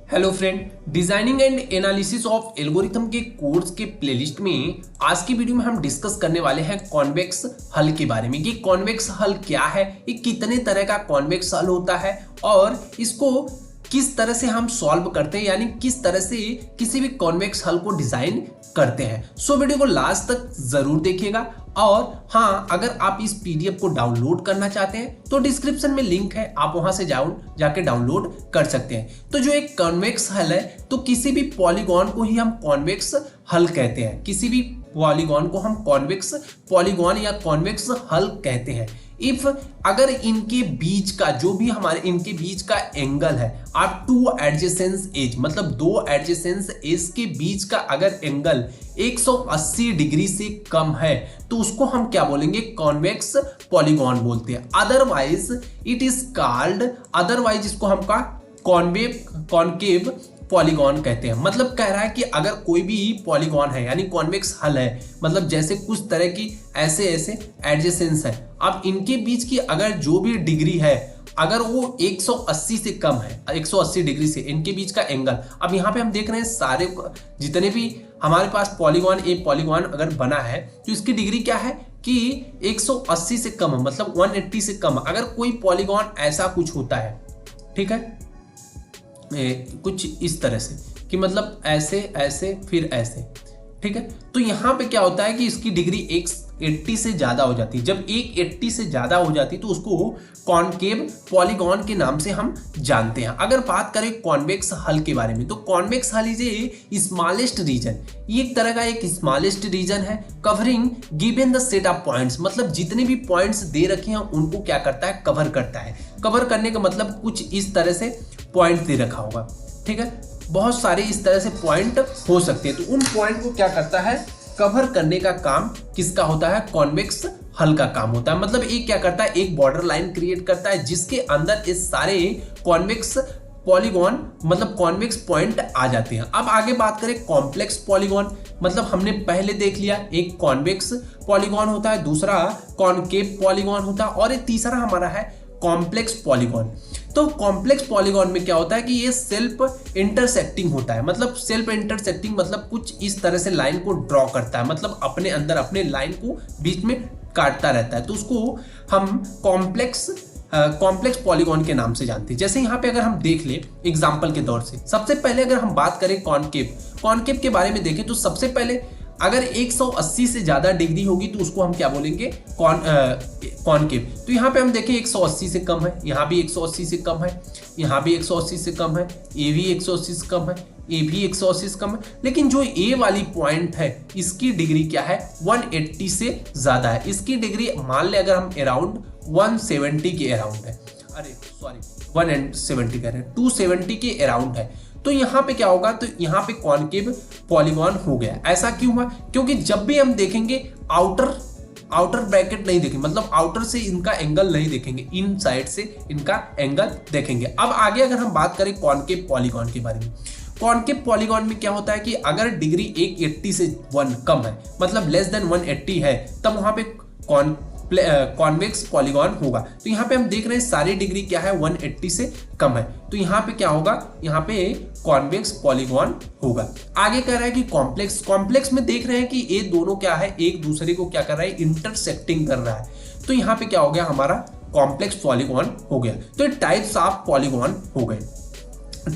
Hello friend, designing and analysis of algorithm के course के playlist में आज की वीडियो में हम डिस्कस करने वाले हैं कॉन्वेक्स हल के बारे में कि कॉन्वेक्स हल क्या है, ये कितने तरह का कॉन्वेक्स हल होता है और इसको किस तरह से हम सॉल्व करते हैं, यानी किस तरह से किसी भी कॉन्वेक्स हल को डिजाइन करते हैं। सो वीडियो को लास्ट तक जरूर देखिएगा। और हाँ, अगर आप इस पीडीएफ को डाउनलोड करना चाहते हैं तो डिस्क्रिप्शन में लिंक है, आप वहां से जाके डाउनलोड कर सकते हैं। तो जो एक कॉन्वेक्स हल है, तो किसी भी पॉलीगॉन को ही हम कॉन्वेक्स हल कहते हैं। किसी भी पॉलीगॉन को हम कॉन्वेक्स पॉलीगॉन या कॉन्वेक्स हल कहते हैं इफ अगर इनके बीच का जो भी हमारे इनके बीच का एंगल है, आप टू एडजेसेंस एज मतलब दो एडजेसेंस एज के बीच का अगर एंगल 180 डिग्री से कम है तो उसको हम क्या बोलेंगे, कॉन्वेक्स पॉलीगॉन बोलते हैं। Otherwise it is called, otherwise इसको हम का कॉन्केव पॉलीगॉन कहते हैं। मतलब कह रहा है कि अगर कोई भी पॉलीगॉन है यानी कॉन्वेक्स हल है, मतलब जैसे कुछ तरह की ऐसे एडजेसेंस है, अब इनके बीच की अगर जो भी डिग्री है अगर वो 180 से कम है, 180 डिग्री से इनके बीच का एंगल, अब यहाँ पे हम देख रहे हैं सारे जितने भी हमारे पास पॉलीगॉन, एक पॉलीगॉन अगर बना है तो इसकी डिग्री क्या है कि 180 से कम है, मतलब 180 से कम। अगर कोई पॉलीगॉन ऐसा कुछ होता है, ठीक है, कुछ इस तरह से कि मतलब ऐसे ऐसे फिर ऐसे, ठीक है, तो यहां पे क्या होता है कि इसकी डिग्री 180 से ज्यादा हो जाती है। जब 180 से ज्यादा हो जाती है तो उसको कॉन्केव पॉलीगॉन के नाम से हम जानते हैं। अगर बात करें कॉन्वेक्स हल के बारे में तो कॉन्वेक्स हल इज ए स्मॉलेस्ट रीजन, ये एक तरह का एक स्मॉलेस्ट रीजन है covering given the set of points, मतलब जितने भी पॉइंट्स दे रखे हैं उनको क्या करता है, कवर करता है। कवर करने का मतलब कुछ इस तरह से पॉइंट दे रखा होगा, ठीक है, बहुत सारे इस तरह से पॉइंट हो सकते हैं, तो उन पॉइंट को क्या करता है, कवर करने का काम किसका होता है, कॉन्वेक्स हल का काम होता है। मतलब एक क्या करता है, एक बॉर्डर लाइन क्रिएट करता है जिसके अंदर इस सारे कॉन्वेक्स पॉलीगॉन मतलब कॉन्वेक्स पॉइंट आ जाते हैं। अब आगे बात करें कॉम्प्लेक्स पॉलीगॉन, मतलब हमने पहले देख लिया एक कॉन्वेक्स पॉलीगॉन होता है, दूसरा कॉन्केव पॉलीगॉन होता है और एक तीसरा हमारा है कॉम्प्लेक्स पॉलीगॉन। तो कॉम्प्लेक्स पॉलीगॉन में क्या होता है कि ये सेल्फ इंटरसेक्टिंग होता है, मतलब सेल्फ इंटरसेक्टिंग मतलब कुछ इस तरह से लाइन को ड्रॉ करता है, मतलब अपने अंदर अपने लाइन को बीच में काटता रहता है, तो उसको हम कॉम्प्लेक्स पॉलीगॉन के नाम से जानते हैं। जैसे यहाँ पे अगर हम देख ले एग्जांपल के तौर से, सबसे पहले अगर हम बात करें कॉन्केव के बारे में देखें तो सबसे पहले अगर 180 से ज्यादा डिग्री होगी तो उसको हम क्या बोलेंगे, कॉन्केव। तो यहाँ पे हम देखें 180 से कम है, यहाँ भी 180 से कम है, यहाँ भी 180 से कम है, ये भी 180 से कम है, ये भी 180 से कम है, लेकिन जो ए वाली पॉइंट है इसकी डिग्री क्या है, 180 से ज्यादा है। इसकी डिग्री मान ले अगर हम अराउंड 170 के अराउंड है, अरे सॉरी 170 कह रहे हैं, 270 के अराउंड है, तो यहाँ पे क्या होगा, तो यहाँ पे कॉन्केव पॉलीगॉन हो गया। ऐसा क्यों हुआ, क्योंकि जब भी हम देखेंगे आउटर ब्रैकेट नहीं देखेंगे, मतलब आउटर से इनका एंगल नहीं देखेंगे, इन साइड से इनका एंगल देखेंगे। अब आगे अगर हम बात करें कॉन्केव पॉलीगॉन के बारे में, कॉन्केव पॉलीगॉन में क्या होता है कि अगर डिग्री 180 से 1 कम है, मतलब लेस देन 180 है, तब वहां पे कॉन्वेक्स पॉलीगॉन होगा। तो यहाँ पे हम देख रहे हैं सारी डिग्री क्या है, 180 से कम है, तो यहाँ पे क्या होगा, यहाँ पे कॉन्वेक्स पॉलीगॉन होगा। आगे कह रहा है कि कॉम्प्लेक्स में देख रहे हैं कि ये दोनों क्या है, एक दूसरे को क्या कर रहा है, इंटरसेक्टिंग कर रहा है, तो यहाँ पे क्या हो गया, हमारा कॉम्प्लेक्स पॉलीगॉन हो गया। तो ये टाइप्स ऑफ पॉलीगॉन हो गए,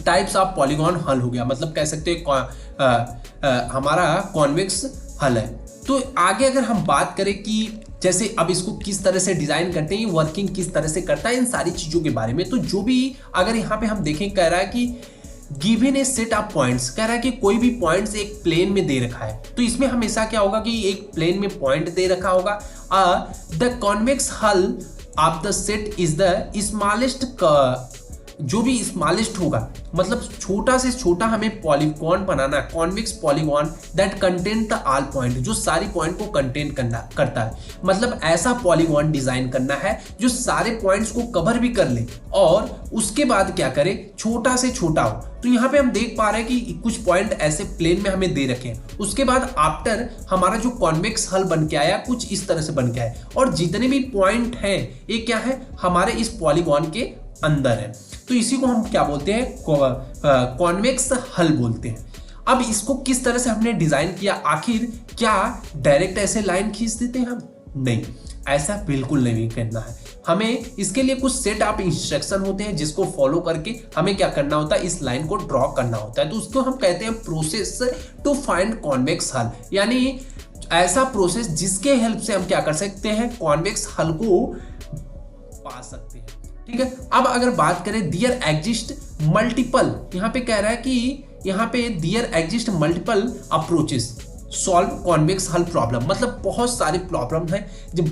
टाइप्स ऑफ पॉलीगॉन हल हो गया, मतलब कह सकते हैं हमारा कॉन्वेक्स हल है। तो आगे अगर हम बात करें कि जैसे अब इसको किस तरह से डिजाइन करते हैं, वर्किंग किस तरह से करता है, इन सारी चीजों के बारे में, तो जो भी अगर यहाँ पे हम देखें, कह रहा है कि given A set of points, कह रहा है कि कोई भी पॉइंट्स एक प्लेन में दे रखा है, तो इसमें हमेशा क्या होगा कि एक प्लेन में पॉइंट दे रखा होगा। द कॉन्वेक्स हल of the set is the smallest, जो भी स्मॉलेस्ट होगा, मतलब छोटा से छोटा हमें पॉलीगॉन बनाना है, convex polygon that contain the all point, जो सारी पॉइंट को कंटेन करता है, मतलब ऐसा पॉलीगॉन डिजाइन करना है जो सारे पॉइंट्स को कवर भी कर ले और उसके बाद क्या करे, छोटा से छोटा हो। तो यहाँ पे हम देख पा रहे हैं कि कुछ पॉइंट ऐसे प्लेन में हमें दे रखे हैं, उसके बाद आफ्टर हमारा जो कॉन्वेक्स हल बन के आया कुछ इस तरह से बन के आया, और जितने भी पॉइंट हैं ये क्या है, हमारे इस पॉलीगॉन के अंदर है, तो इसी को हम क्या बोलते हैं, कॉन्वेक्स हल बोलते हैं। अब इसको किस तरह से हमने डिजाइन किया, आखिर क्या डायरेक्ट ऐसे लाइन खींच देते हैं हम? नहीं, ऐसा बिल्कुल नहीं करना है। हमें इसके लिए कुछ सेट ऑफ इंस्ट्रक्शन होते हैं जिसको फॉलो करके हमें क्या करना होता है, इस लाइन को ड्रॉ करना होता है। तो उसको हम कहते हैं प्रोसेस टू फाइंड कॉन्वेक्स हल, यानी ऐसा प्रोसेस जिसके हेल्प से हम क्या कर सकते हैं, कॉन्वेक्स हल को पा सकते हैं। ठीक है, अब अगर बात करें देयर एग्जिस्ट मल्टीपल, यहाँ पे कह रहा है कि यहाँ पे there exist multiple approaches solve convex hull problem, मतलब बहुत सारे प्रॉब्लम है, जो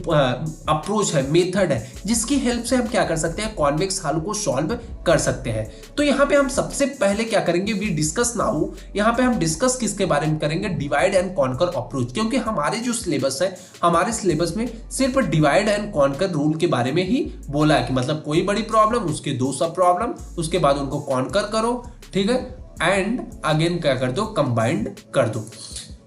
अप्रोच है, मेथड है, जिसकी हेल्प से हम क्या कर सकते हैं, कॉन्वेक्स हल को सॉल्व कर सकते हैं। तो यहाँ पे हम सबसे पहले क्या करेंगे, वी डिस्कस नाउ, यहाँ पे हम डिस्कस किसके बारे में करेंगे, डिवाइड एंड कॉन्कर अप्रोच, क्योंकि हमारे जो सिलेबस है, हमारे सिलेबस में सिर्फ डिवाइड एंड कॉन्कर रूल के बारे में ही बोला है कि मतलब कोई बड़ी प्रॉब्लम, उसके दो सब प्रॉब्लम, उसके बाद उनको कॉन्कर करो, ठीक है, एंड अगेन क्या कर दो, कंबाइंड कर दो।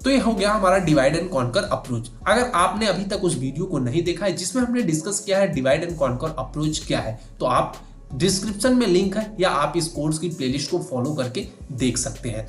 तो ये हो गया हमारा डिवाइड एंड कॉन्कर अप्रोच। अगर आपने अभी तक उस वीडियो को नहीं देखा है जिसमें हमने डिस्कस किया है डिवाइड एंड कॉन्कर अप्रोच क्या है, तो आप डिस्क्रिप्शन में लिंक है या आप इस कोर्स की प्लेलिस्ट को फॉलो करके देख सकते हैं।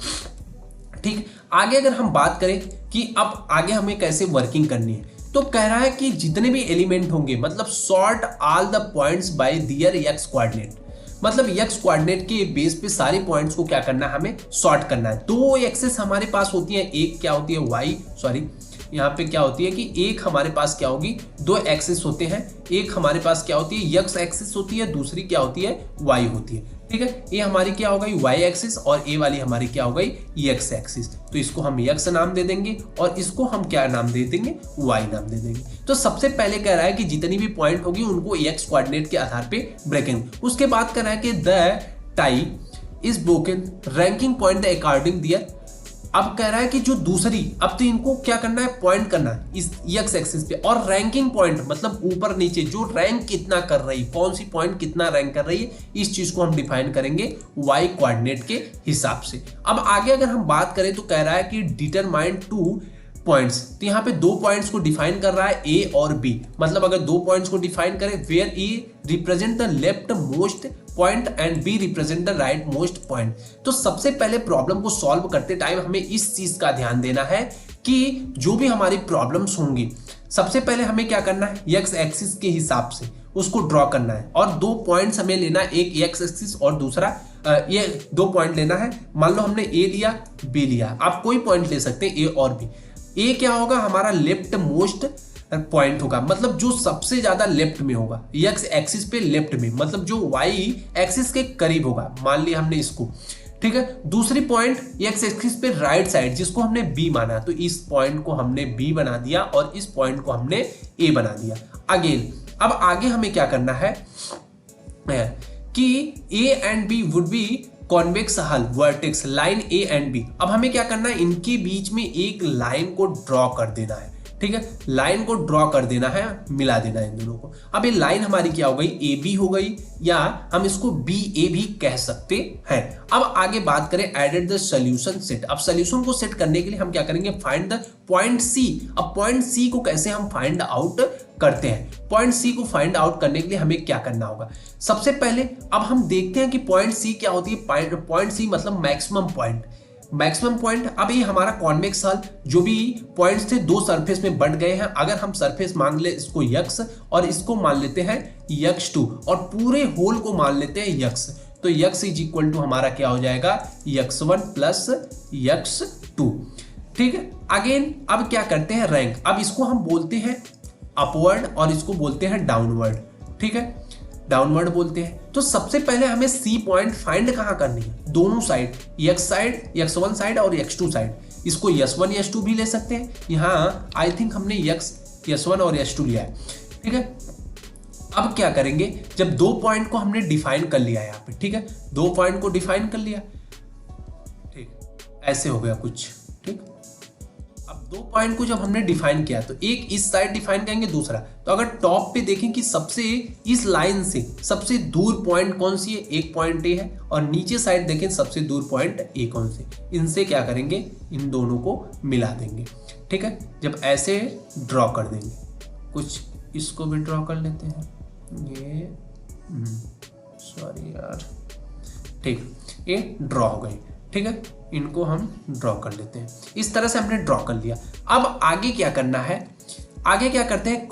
ठीक, आगे अगर हम बात करें कि अब आगे हमें कैसे वर्किंग करनी है, तो कह रहा है कि जितने भी एलिमेंट होंगे, मतलब sort all the points bye there x coordinate, मतलब एक्स कोऑर्डिनेट के बेस पे सारे पॉइंट्स को क्या करना है, हमें सॉर्ट करना है। दो एक्सेस हमारे पास होती है, एक क्या होती है वाई, सॉरी यहाँ पे क्या होती है कि एक हमारे पास क्या होगी, दो एक्सेस होते हैं, एक हमारे पास क्या होती है एक्स एक्सेस होती है, दूसरी क्या होती है वाई होती है। ठीक है, ये हमारी क्या हो गई वाई एक्सिस और ए वाली हमारी क्या हो गई एक्स एक्सिस। तो इसको हम एक्स नाम दे देंगे और इसको हम क्या नाम दे देंगे, वाई नाम दे देंगे। तो सबसे पहले कह रहा है कि जितनी भी पॉइंट होगी उनको एक्स कोऑर्डिनेट के आधार पे ब्रेकेंगे। उसके बाद कह रहा है कि the tie is broken ranking point the according there. अब कह रहा है कि जो दूसरी, अब तो इनको क्या करना है, पॉइंट करना है इस एक्स एक्सिस पे, और रैंकिंग पॉइंट मतलब ऊपर नीचे जो रैंक कितना कर रही, कौन सी पॉइंट कितना रैंक कर रही है, इस चीज को हम डिफाइन करेंगे वाई कोऑर्डिनेट के हिसाब से। अब आगे अगर हम बात करें तो कह रहा है कि डिटरमाइन टू पॉइंट्स, तो यहाँ पे दो पॉइंट्स को डिफाइन कर रहा है ए और बी, मतलब अगर दो पॉइंट्स को डिफाइन करें, where A represent the left most point and B represent the right most point. तो सबसे पहले प्रॉब्लम को सॉल्व करते टाइम हमें इस चीज का ध्यान देना है कि जो भी हमारी प्रॉब्लम्स होंगी, सबसे पहले हमें क्या करना है, एक्स एक्सिस के हिसाब से उसको ड्रॉ करना है, और दो पॉइंट्स हमें लेना है, एक एक्स एक्सिस और दूसरा ये दो पॉइंट लेना है। मान लो हमने ए लिया बी लिया, आप कोई पॉइंट ले सकते हैं ए और बी। ए क्या होगा, हमारा लेफ्ट मोस्ट पॉइंट होगा, मतलब जो सबसे ज्यादा लेफ्ट में होगा, एक्स एक्सिस पे लेफ्ट में, मतलब जो वाई एक्सिस के करीब होगा, मान लिया हमने इसको। ठीक है, दूसरी पॉइंट एक्स एक्सिस पे राइट साइड, जिसको हमने बी माना, तो इस पॉइंट को हमने बी बना दिया और इस पॉइंट को हमने ए बना दिया। अगेन अब आगे हमें क्या करना है कि A and B would be convex hull vertex line A and B. अब हमें क्या करना है, इनके बीच में एक लाइन को ड्रॉ कर देना है। ठीक है, लाइन को ड्रॉ कर देना है, मिला देना है इन दोनों को। अब ये लाइन हमारी क्या हो गई, ए बी हो गई, या हम इसको बी ए भी कह सकते हैं। अब आगे बात करें एडेड द सोल्यूशन सेट। अब सोल्यूशन को सेट करने के लिए हम क्या करेंगे, फाइंड द पॉइंट सी। अब पॉइंट सी को कैसे हम फाइंड आउट करते हैं, पॉइंट सी को फाइंड आउट करने के लिए हमें क्या करना होगा, सबसे पहले अब हम देखते हैं कि पॉइंट सी क्या होती है। पॉइंट सी मतलब मैक्सिमम पॉइंट, मैक्सिमम पॉइंट। अब ये हमारा कॉन्वेक्स हल, जो भी पॉइंट्स थे दो सरफेस में बंट गए हैं, अगर हम सरफेस मान ले इसको यक्स और इसको मान लेते हैं x2 और पूरे होल को मान लेते हैं यक्स, तो x इज इक्वल टू हमारा क्या हो जाएगा, x1 प्लस x2। ठीक है, अगेन अब क्या करते हैं, रैंक। अब इसको हम बोलते हैं अपवर्ड और इसको बोलते हैं डाउनवर्ड। ठीक है, डाउनवर्ड बोलते हैं। तो सबसे पहले हमें सी पॉइंट फाइंड कहाँ करनी है, दोनों side, x side, x1 side और x2 साइड। इसको s1 s2 भी ले सकते हैं, यहाँ आई थिंक हमने s1 और s2 लिया है। ठीक है, अब क्या करेंगे, जब दो पॉइंट को हमने डिफाइन कर लिया है यहाँ पे, ठीक है, दो पॉइंट को डिफाइन कर लिया, ठीक, ऐसे हो गया कुछ। ठीक, अब दो पॉइंट को जब हमने डिफाइन किया तो एक इस साइड डिफाइन करेंगे, दूसरा, तो अगर टॉप पे देखें कि सबसे इस लाइन से सबसे दूर पॉइंट कौन सी है, एक पॉइंट ए है, और नीचे साइड देखें सबसे दूर पॉइंट ए कौन से, इनसे क्या करेंगे, इन दोनों को मिला देंगे। ठीक है, जब ऐसे ड्रॉ कर देंगे, कुछ इसको भी ड्रॉ कर लेते हैं, ये सॉरी यार, ठीक, ये ड्रॉ हो गई। ठीक है, इनको हम ड्रॉ कर लेते हैं। इस तरह से हमने ड्रॉ कर लिया। अब आगे क्या करना है, आगे क्या करते हैं,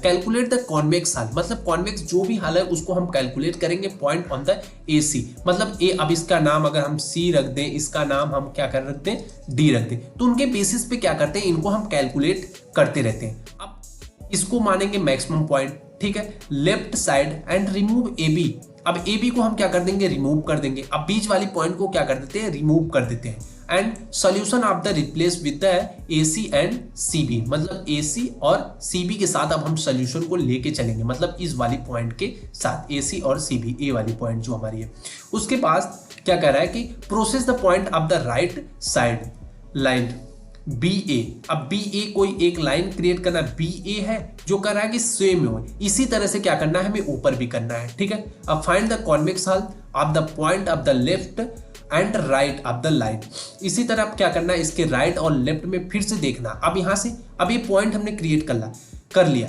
कैलकुलेट द कॉन्वेक्स हल, मतलब कॉन्वेक्स जो भी हल है उसको हम कैलकुलेट करेंगे पॉइंट ऑन द AC, मतलब ए, अब इसका नाम अगर हम C रख दें, इसका नाम हम क्या कर रखते हैं D रख दें, तो उनके बेसिस पे क्या करते हैं, इनको हम कैलकुलेट करते रहते हैं। अब इसको मानेंगे मैक्सिमम पॉइंट, ठीक है, left side and remove AB। अब AB को हम क्या कर देंगे, रिमूव कर देंगे। अब बीच वाली पॉइंट को क्या कर देते हैं, रिमूव कर देते हैं। And solution of the replace with the AC and CB, मतलब AC और CB के साथ अब हम सोल्यूशन को लेके चलेंगे, मतलब इस वाली पॉइंट के साथ AC और CB, ए वाली पॉइंट जो हमारी है। उसके बाद क्या कह रहा है कि process the point of the right side line BA। अब BA कोई एक लाइन क्रिएट करना, BA है जो कर रहा है कि सेम हो, इसी तरह से क्या करना है, हमें ऊपर भी करना है। ठीक है, अब फाइंड द कॉन्वेक्स हल of the point of the left and right of the line. इसी तरह अब क्या करना है, इसके राइट और लेफ्ट में फिर से देखना। अब यहाँ से, अब ये पॉइंट हमने क्रिएट कर लिया।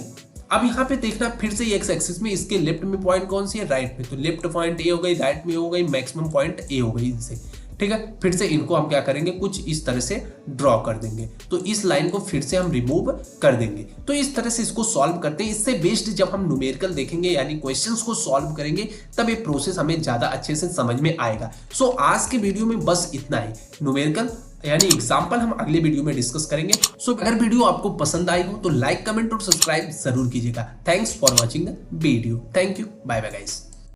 अब यहाँ पे देखना फिर से एक्स एक्सिस में इसके लेफ्ट में पॉइंट कौन सी है, राइट में, तो लेफ्ट पॉइंट A हो गई, राइट में हो गई, मैक्सिमम पॉइंट A हो गई इनसे। ठीक है, फिर से इनको हम क्या करेंगे, कुछ इस तरह से ड्रॉ कर देंगे, तो इस लाइन को फिर से हम रिमूव कर देंगे। तो इस तरह से इसको सॉल्व करते हैं। इससे बेस्ड जब हम न्यूमेरिकल देखेंगे यानी क्वेश्चंस को सॉल्व करेंगे, तब ये प्रोसेस हमें ज्यादा अच्छे से समझ में आएगा। सो आज के वीडियो में बस इतना ही, न्यूमेरिकल यानी एग्जाम्पल हम अगले वीडियो में डिस्कस करेंगे। सो अगर वीडियो आपको पसंद आई हो तो लाइक, कमेंट और सब्सक्राइब जरूर कीजिएगा। Thanks for watching the video. Thank you, bye bye guys.